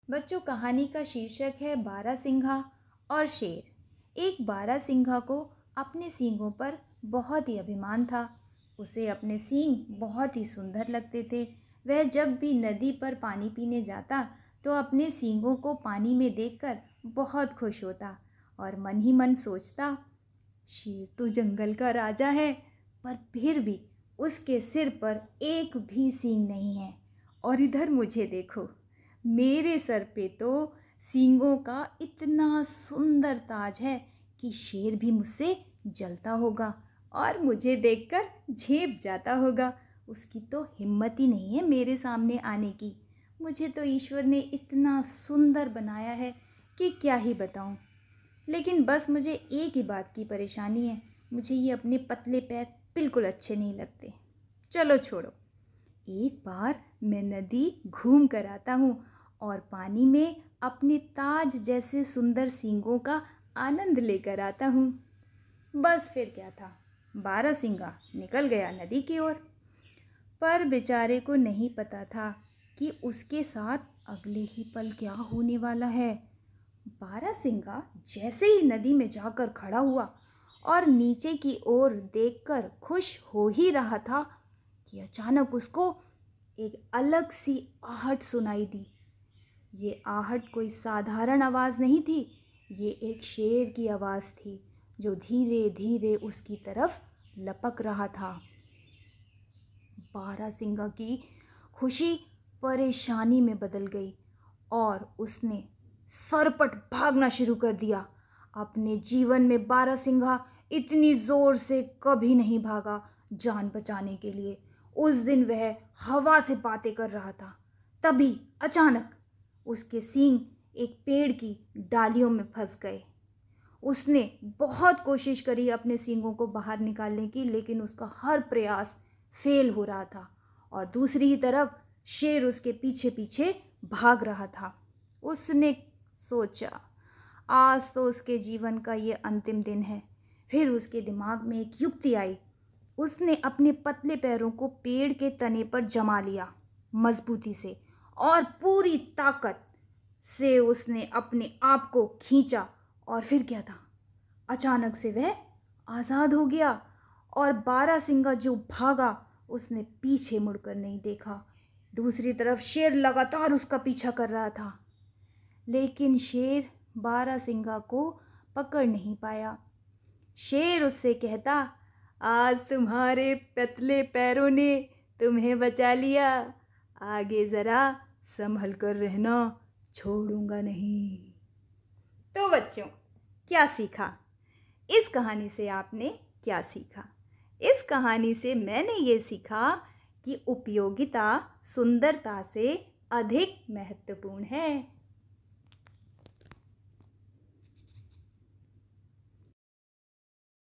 बच्चों, कहानी का शीर्षक है बारहसिंघा और शेर। एक बारहसिंघा को अपने सींगों पर बहुत ही अभिमान था। उसे अपने सींग बहुत ही सुंदर लगते थे। वह जब भी नदी पर पानी पीने जाता तो अपने सींगों को पानी में देखकर बहुत खुश होता और मन ही मन सोचता, शेर तो जंगल का राजा है, पर फिर भी उसके सिर पर एक भी सींग नहीं है। और इधर मुझे देखो, मेरे सर पे तो सींगों का इतना सुंदर ताज है कि शेर भी मुझसे जलता होगा और मुझे देखकर झेप जाता होगा। उसकी तो हिम्मत ही नहीं है मेरे सामने आने की। मुझे तो ईश्वर ने इतना सुंदर बनाया है कि क्या ही बताऊं। लेकिन बस मुझे एक ही बात की परेशानी है, मुझे ये अपने पतले पैर बिल्कुल अच्छे नहीं लगते। चलो छोड़ो। एक बार मैं नदी घूम कर आता हूँ और पानी में अपने ताज जैसे सुंदर सींगों का आनंद लेकर आता हूँ। बस फिर क्या था, बारहसिंगा निकल गया नदी की ओर। पर बेचारे को नहीं पता था कि उसके साथ अगले ही पल क्या होने वाला है। बारहसिंगा जैसे ही नदी में जाकर खड़ा हुआ और नीचे की ओर देखकर खुश हो ही रहा था कि अचानक उसको एक अलग सी आहट सुनाई दी। ये आहट कोई साधारण आवाज़ नहीं थी, ये एक शेर की आवाज़ थी जो धीरे धीरे उसकी तरफ लपक रहा था। बारहसिंगा की खुशी परेशानी में बदल गई और उसने सरपट भागना शुरू कर दिया। अपने जीवन में बारहसिंगा इतनी ज़ोर से कभी नहीं भागा जान बचाने के लिए। उस दिन वह हवा से बातें कर रहा था, तभी अचानक उसके सींग एक पेड़ की डालियों में फंस गए। उसने बहुत कोशिश करी अपने सींगों को बाहर निकालने की, लेकिन उसका हर प्रयास फेल हो रहा था और दूसरी ही तरफ शेर उसके पीछे पीछे भाग रहा था। उसने सोचा, आज तो उसके जीवन का ये अंतिम दिन है। फिर उसके दिमाग में एक युक्ति आई। उसने अपने पतले पैरों को पेड़ के तने पर जमा लिया मजबूती से और पूरी ताकत से उसने अपने आप को खींचा। और फिर क्या था, अचानक से वह आज़ाद हो गया और बारहसिंगा जो भागा उसने पीछे मुड़कर नहीं देखा। दूसरी तरफ शेर लगातार उसका पीछा कर रहा था, लेकिन शेर बारहसिंगा को पकड़ नहीं पाया। शेर उससे कहता, आज तुम्हारे पतले पैरों ने तुम्हें बचा लिया, आगे ज़रा संभल कर रहना, छोड़ूंगा नहीं। तो बच्चों, क्या सीखा इस कहानी से? आपने क्या सीखा? इस कहानी से मैंने ये सीखा कि उपयोगिता सुंदरता से अधिक महत्वपूर्ण है।